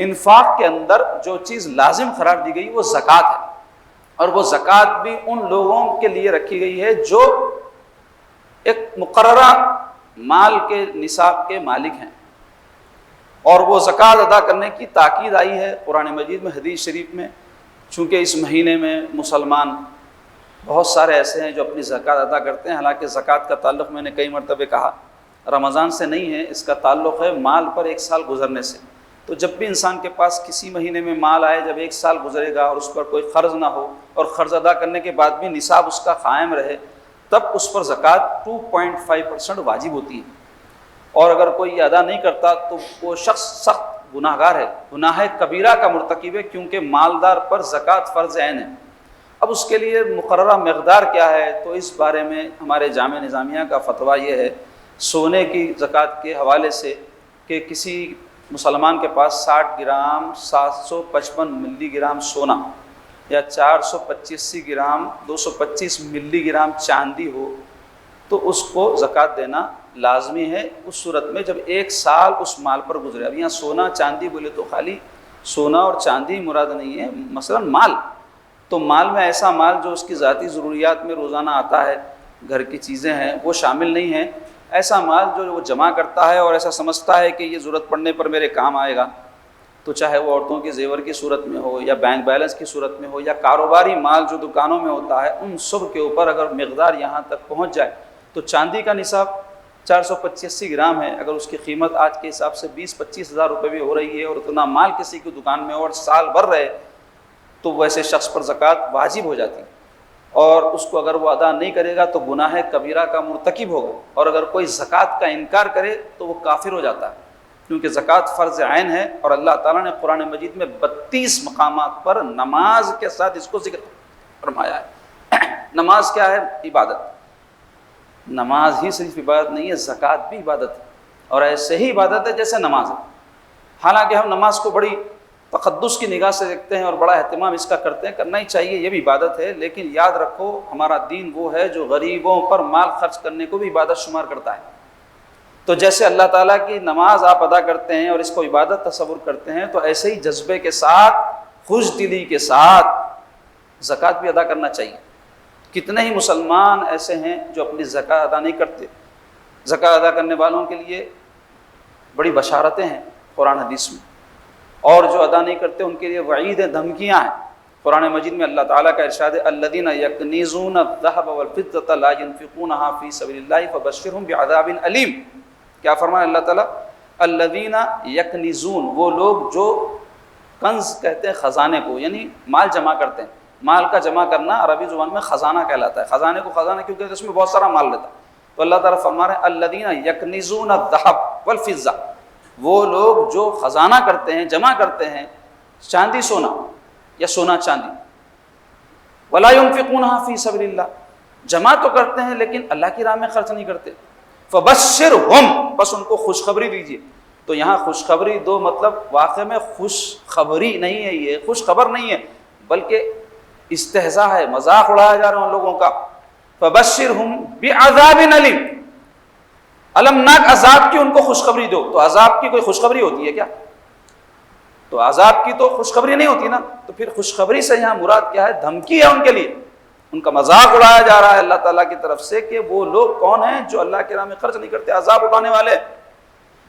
انفاق کے اندر جو چیز لازم قرار دی گئی وہ زکوٰۃ ہے، اور وہ زکوٰۃ بھی ان لوگوں کے لیے رکھی گئی ہے جو ایک مقررہ مال کے نصاب کے مالک ہیں، اور وہ زکوٰۃ ادا کرنے کی تاکید آئی ہے قرآن مجید میں، حدیث شریف میں، چونکہ اس مہینے میں مسلمان بہت سارے ایسے ہیں جو اپنی زکوٰۃ ادا کرتے ہیں۔ حالانکہ زکوٰۃ کا تعلق میں نے کئی مرتبہ کہا رمضان سے نہیں ہے، اس کا تعلق ہے مال پر ایک سال گزرنے سے۔ تو جب بھی انسان کے پاس کسی مہینے میں مال آئے، جب ایک سال گزرے گا اور اس پر کوئی قرض نہ ہو اور قرض ادا کرنے کے بعد بھی نصاب اس کا قائم رہے، تب اس پر زکوٰۃ 2.5% واجب ہوتی ہے، اور اگر کوئی یہ ادا نہیں کرتا تو وہ شخص سخت گناہ گار ہے، گناہ کبیرہ کا مرتکب ہے، کیونکہ مالدار پر زکوٰۃ فرض عین ہے۔ اب اس کے لیے مقررہ مقدار کیا ہے، تو اس بارے میں ہمارے جامع نظامیہ کا فتویٰ یہ ہے سونے کی زکوٰۃ کے حوالے سے کہ کسی مسلمان کے پاس 60 گرام 755 ملی گرام سونا یا 485 گرام 225 ملی گرام چاندی ہو تو اس کو زکوٰۃ دینا لازمی ہے، اس صورت میں جب ایک سال اس مال پر گزرے۔ اب یہاں سونا چاندی بولے تو خالی سونا اور چاندی مراد نہیں ہے، مثلا مال، تو مال میں ایسا مال جو اس کی ذاتی ضروریات میں روزانہ آتا ہے، گھر کی چیزیں ہیں، وہ شامل نہیں ہیں۔ ایسا مال جو وہ جمع کرتا ہے اور ایسا سمجھتا ہے کہ یہ ضرورت پڑنے پر میرے کام آئے گا، تو چاہے وہ عورتوں کے زیور کی صورت میں ہو یا بینک بیلنس کی صورت میں ہو یا کاروباری مال جو دکانوں میں ہوتا ہے، ان سب کے اوپر اگر مقدار یہاں تک پہنچ جائے تو چاندی کا نصاب 485 گرام ہے، اگر اس کی قیمت آج کے حساب سے 20-25 ہزار روپے بھی ہو رہی ہے اور اتنا مال کسی کی دکان میں اور سال بھر رہے، تو ویسے شخص پر زکوٰۃ واجب ہو جاتی ہے، اور اس کو اگر وہ ادا نہیں کرے گا تو گناہ کبیرہ کا مرتکب ہوگا، اور اگر کوئی زکوٰۃ کا انکار کرے تو وہ کافر ہو جاتا ہے، کیونکہ زکوٰۃ فرض عین ہے، اور اللہ تعالیٰ نے قرآن مجید میں 32 مقامات پر نماز کے ساتھ اس کو ذکر فرمایا ہے۔ نماز کیا ہے؟ عبادت۔ نماز ہی صرف عبادت نہیں ہے، زکوٰۃ بھی عبادت ہے، اور ایسے ہی عبادت ہے جیسے نماز ہے۔ حالانکہ ہم نماز کو بڑی تقدس کی نگاہ سے دیکھتے ہیں اور بڑا اہتمام اس کا کرتے ہیں، کرنا ہی چاہیے، یہ بھی عبادت ہے، لیکن یاد رکھو ہمارا دین وہ ہے جو غریبوں پر مال خرچ کرنے کو بھی عبادت شمار کرتا ہے۔ تو جیسے اللہ تعالیٰ کی نماز آپ ادا کرتے ہیں اور اس کو عبادت تصور کرتے ہیں، تو ایسے ہی جذبے کے ساتھ، خوش دلی کے ساتھ زکوٰۃ بھی ادا کرنا چاہیے۔ کتنے ہی مسلمان ایسے ہیں جو اپنی زکوٰۃ ادا نہیں کرتے۔ زکوٰۃ ادا کرنے والوں کے لیے بڑی بشارتیں ہیں قرآن حدیث میں، اور جو ادا نہیں کرتے ان کے لیے وعید دھمکیاں ہیں۔ قرآن مجید میں اللہ تعالیٰ کا ارشاد ہے الذین یکنزون الذهب والفضة لا ينفقونها فی سبیل اللہ فبشرهم بعذاب علیم۔ کیا فرمایا اللہ تعالیٰ؟ الذین یکنزون، وہ لوگ جو کنز کہتے ہیں خزانے کو، یعنی مال جمع کرتے ہیں۔ مال کا جمع کرنا عربی زبان میں خزانہ کہلاتا ہے۔ خزانے کو خزانہ کیوں کہتے ہیں؟ اس میں بہت سارا مال رہتا ہے۔ تو اللہ تعالیٰ فرما رہے ہیں الذین یکنزون الذهب والفضة، وہ لوگ جو خزانہ کرتے ہیں، جمع کرتے ہیں چاندی سونا یا سونا چاندی، ولا ينفقونها فی سبیل اللہ، جمع تو کرتے ہیں لیکن اللہ کی راہ میں خرچ نہیں کرتے۔ فبشرهم، بس ان کو خوشخبری دیجیے۔ تو یہاں خوشخبری دو مطلب، واقع میں خوشخبری نہیں ہے، یہ خوشخبر نہیں ہے بلکہ استہزاء ہے، مذاق اڑایا جا رہا ہے ان لوگوں کا۔ فبشرهم بعذاب علیم، المناک عذاب کی ان کو خوشخبری دو۔ تو عذاب کی کوئی خوشخبری ہوتی ہے کیا؟ تو عذاب کی تو خوشخبری نہیں ہوتی نا، تو پھر خوشخبری سے یہاں مراد کیا ہے؟ دھمکی ہے ان کے لیے، ان کا مذاق اڑایا جا رہا ہے اللہ تعالیٰ کی طرف سے کہ وہ لوگ کون ہیں جو اللہ کے راہ میں خرچ نہیں کرتے، عذاب اٹھانے والے۔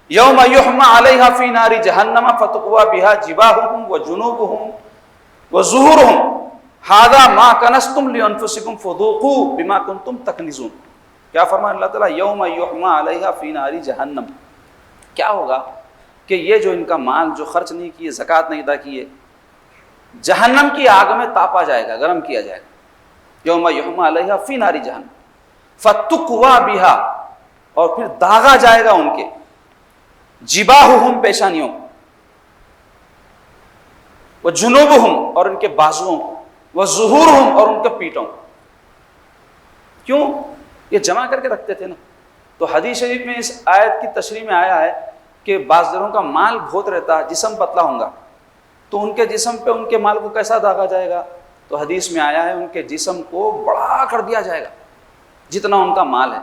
یوم یحمى علیہا فی نار جہنم فتقوی بہا جباہہم وجنوبہم وظہورہم ھذا ما کنزتم لانفسکم فذوقوا بما کنتم تکنزون۔ کیا فرمایا اللہ تعالیٰ؟ یوم یحمى علیہا فی نار جہنم، کیا ہوگا کہ یہ جو ان کا مال جو خرچ نہیں کیے، زکوٰۃ نہیں ادا کیے، جہنم کی آگ میں تاپا جائے گا، گرم کیا جائے گا۔ یوم یحمى علیہا فی نار جہنم فتقوی بہا، اور پھر داغا جائے گا ان کے جباہہم، پیشانیوں، وجنوبہم، اور ان کے بازوؤں، وظہورہم، اور ان کے پیٹوں۔ کیوں؟ یہ جمع کر کے رکھتے تھے نا۔ تو حدیث شریف میں اس آیت کی تشریح میں آیا ہے کہ بعض دنوں کا مال بہت رہتا ہے، جسم پتلا ہوگا، تو ان کے جسم پہ ان کے مال کو کیسا داغا جائے گا؟ تو حدیث میں آیا ہے ان کے جسم کو بڑا کر دیا جائے گا جتنا ان کا مال ہے،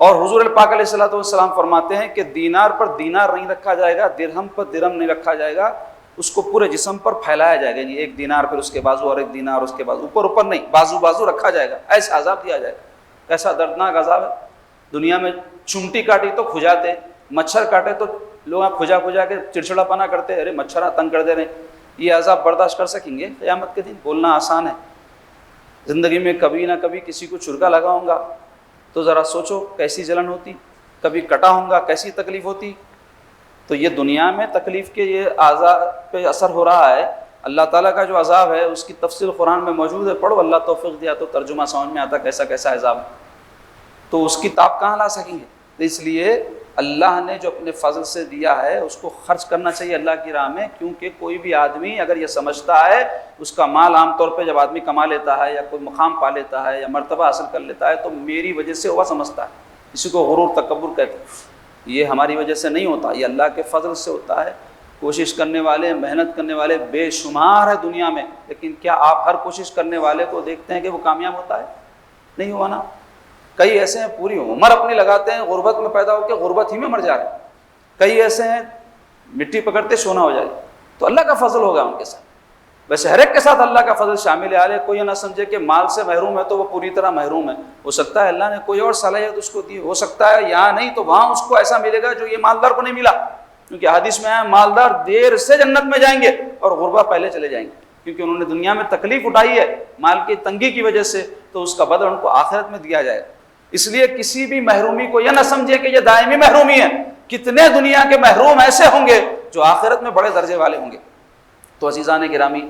اور حضور پاک علیہ الصلوۃ والسلام فرماتے ہیں کہ دینار پر دینار نہیں رکھا جائے گا، درہم پر درہم نہیں رکھا جائے گا، اس کو پورے جسم پر پھیلایا جائے گا، ایک دینار پھر اس کے بازو اور ایک دینار اس کے بازو، اوپر نہیں، بازو بازو رکھا جائے گا، ایسا عذاب دیا جائے گا۔ کیسا دردناک عذاب ہے۔ دنیا میں چمٹی کاٹی تو کھجاتے، مچھر کاٹے تو لوگ کھجا کھجا کے چڑچڑا پنا کرتے، ارے مچھر تنگ کر دے رہے ہیں۔ یہ عذاب برداشت کر سکیں گے قیامت کے دن؟ بولنا آسان ہے، زندگی میں کبھی نہ کبھی کسی کو چھڑکا لگاؤں گا تو ذرا سوچو کیسی جلن ہوتی، کبھی کٹا ہوں گا کیسی تکلیف ہوتی۔ تو یہ دنیا میں تکلیف کے یہ عذاب پہ اثر ہو رہا ہے۔ اللہ تعالیٰ کا جو عذاب ہے اس کی تفصیل قرآن میں موجود ہے، پڑھو، اللہ توفیق دیا تو ترجمہ سمجھ میں آتا کیسا کیسا عذاب ہے، تو اس کی تاب کہاں لا سکیں گے؟ تو اس لیے اللہ نے جو اپنے فضل سے دیا ہے اس کو خرچ کرنا چاہیے اللہ کی راہ میں، کیونکہ کوئی بھی آدمی اگر یہ سمجھتا ہے، اس کا مال عام طور پہ جب آدمی کما لیتا ہے یا کوئی مقام پا لیتا ہے یا مرتبہ حاصل کر لیتا ہے تو میری وجہ سے ہوا سمجھتا ہے، اسی کو غرور تکبر کہتے ہیں۔ یہ ہماری وجہ سے نہیں ہوتا، یہ اللہ کے فضل سے ہوتا ہے۔ کوشش کرنے والے، محنت کرنے والے بے شمار ہے دنیا میں، لیکن کیا آپ ہر کوشش کرنے والے کو دیکھتے ہیں کہ وہ کامیاب ہوتا ہے؟ نہیں ہوا نا۔ کئی ایسے ہیں پوری عمر اپنی لگاتے ہیں غربت میں پیدا ہو کے غربت ہی میں مر جا رہے ہیں، کئی ایسے ہیں مٹی پکڑتے سونا ہو جائے، تو اللہ کا فضل ہوگا ان کے ساتھ۔ ویسے ہر ایک کے ساتھ اللہ کا فضل شامل ہے۔ کوئی یہ نہ سمجھے کہ مال سے محروم ہے تو وہ پوری طرح محروم ہے، ہو سکتا ہے اللہ نے کوئی اور صلاحیت اس کو دی، ہو سکتا ہے یہاں نہیں تو وہاں اس کو ایسا ملے گا جو یہ مالدار کو نہیں ملا، کیونکہ حدیث میں ہے مالدار دیر سے جنت میں جائیں گے اور غربا پہلے چلے جائیں گے، کیونکہ انہوں نے دنیا میں تکلیف اٹھائی ہے مال کی تنگی کی وجہ سے، تو اس کا بدل ان کو آخرت میں دیا جائے گا۔ اس لیے کسی بھی محرومی کو یہ نہ سمجھے کہ یہ دائمی محرومی ہے، کتنے دنیا کے محروم ایسے ہوں گے جو آخرت میں بڑے درجے والے ہوں گے۔ تو عزیزان گرامی،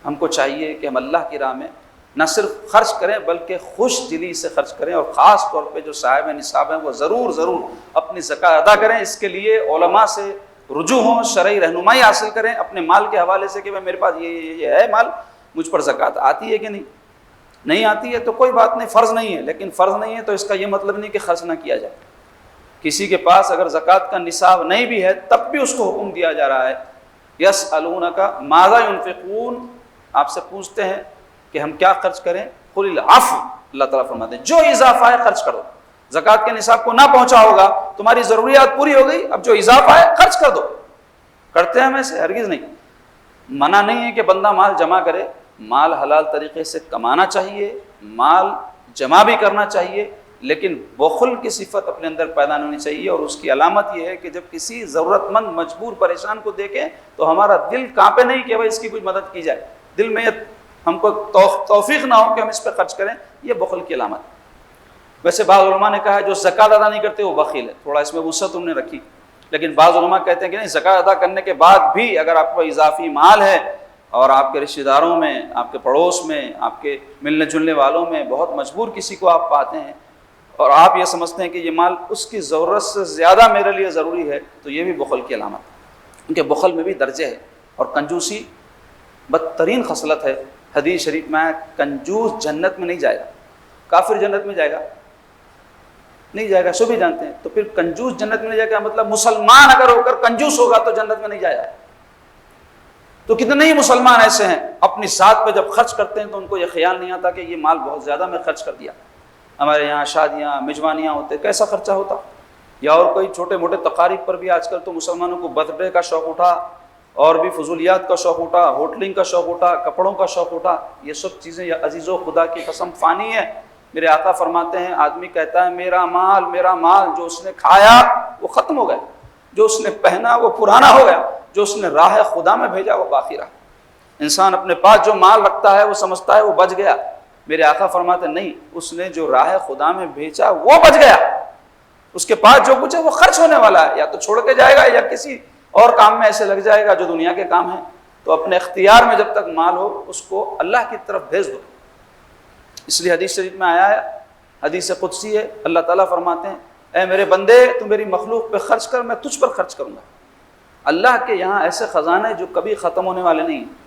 ہم کو چاہیے کہ ہم اللہ کی راہ میں نہ صرف خرچ کریں بلکہ خوش دلی سے خرچ کریں، اور خاص طور پہ جو صاحب نصاب ہیں وہ ضرور اپنی زکوٰۃ ادا کریں۔ اس کے لیے علماء سے رجوع ہوں، شرعی رہنمائی حاصل کریں اپنے مال کے حوالے سے کہ میرے پاس یہ ہے مال، مجھ پر زکوٰۃ آتی ہے کہ نہیں آتی ہے تو کوئی بات نہیں، فرض نہیں ہے، لیکن فرض نہیں ہے تو اس کا یہ مطلب نہیں کہ خرچ نہ کیا جائے۔ کسی کے پاس اگر زکوٰۃ کا نصاب نہیں بھی ہے تب بھی اس کو حکم دیا جا رہا ہے، یسألونک ماذا ينفقون، آپ سے پوچھتے ہیں کہ ہم کیا خرچ کریں، قل العفو، اللہ تعالیٰ فرماتے ہیں جو اضافہ ہے خرچ کرو۔ زکوٰۃ کے نصاب کو نہ پہنچا ہوگا، تمہاری ضروریات پوری ہو گئی، اب جو اضافہ ہے خرچ کر دو۔ کرتے ہیں ہم ایسے؟ ہرگز نہیں۔ منع نہیں ہے کہ بندہ مال جمع کرے، مال حلال طریقے سے کمانا چاہیے، مال جمع بھی کرنا چاہیے، لیکن بخل کی صفت اپنے اندر پیدا نہیں ہونی چاہیے۔ اور اس کی علامت یہ ہے کہ جب کسی ضرورت مند مجبور پریشان کو دیکھیں تو ہمارا دل کانپے نہیں کہ بھائی اس کی کچھ مدد کی جائے، دل میں ہم کو توفیق نہ ہو کہ ہم اس پہ خرچ کریں، یہ بخل کی علامت ہے۔ ویسے بعض علماء نے کہا ہے جو زکوٰۃ ادا نہیں کرتے وہ بخیل ہے، تھوڑا اس میں وسعت ہم نے رکھی، لیکن بعض علماء کہتے ہیں کہ نہیں، زکوٰۃ ادا کرنے کے بعد بھی اگر آپ کو اضافی مال ہے اور آپ کے رشتہ داروں میں، آپ کے پڑوس میں، آپ کے ملنے جلنے والوں میں بہت مجبور کسی کو آپ پاتے ہیں اور آپ یہ سمجھتے ہیں کہ یہ مال اس کی ضرورت سے زیادہ میرے لیے ضروری ہے، تو یہ بھی بخل کی علامت ہے، کیونکہ بخل میں بھی درجے ہے، اور کنجوسی بدترین خصلت ہے۔ حدیث شریف میں کنجوس جنت میں نہیں جائے گا، کافر جنت میں جائے گا نہیں جائے گا، سبھی جانتے ہیں۔ تو پھر کنجوس جنت میں نہیں جائے گا مطلب مسلمان اگر ہو کر کنجوس ہوگا تو جنت میں نہیں جائے گا۔ تو کتنے ہی مسلمان ایسے ہیں اپنی ذات پہ جب خرچ کرتے ہیں تو ان کو یہ خیال نہیں آتا کہ یہ مال بہت زیادہ میں خرچ کر دیا۔ ہمارے یہاں شادیاں میزبانیاں ہوتے، کیسا خرچہ ہوتا، یا اور کوئی چھوٹے موٹے تقاریب پر بھی آج کل تو مسلمانوں کو برتھ ڈے کا شوق اٹھا، اور بھی فضولیات کا شوق اٹھا، ہوٹلنگ کا شوق اٹھا، کپڑوں کا شوق اٹھا۔ یہ سب چیزیں یا عزیزو خدا کی قسم فانی ہے۔ میرے آقا فرماتے ہیں آدمی کہتا ہے میرا مال جو اس نے کھایا وہ ختم ہو گیا، جو اس نے پہنا وہ پرانا ہو گیا، جو اس نے راہ خدا میں بھیجا وہ باقی رہا۔ انسان اپنے پاس جو مال رکھتا ہے وہ سمجھتا ہے وہ بچ گیا، میرے آقا فرماتے ہیں نہیں، اس نے جو راہ خدا میں بھیجا وہ بچ گیا، اس کے پاس جو کچھ ہے وہ خرچ ہونے والا ہے، یا تو چھوڑ کے جائے گا یا کسی اور کام میں ایسے لگ جائے گا جو دنیا کے کام ہیں۔ تو اپنے اختیار میں جب تک مال ہو اس کو اللہ کی طرف بھیج دو۔ اس لیے حدیث شریف میں آیا ہے، حدیث قدسی ہے، اللہ تعالیٰ فرماتے ہیں اے میرے بندے تو میری مخلوق پہ خرچ کر، میں تجھ پر خرچ کروں گا۔ اللہ کے یہاں ایسے خزانے جو کبھی ختم ہونے والے نہیں،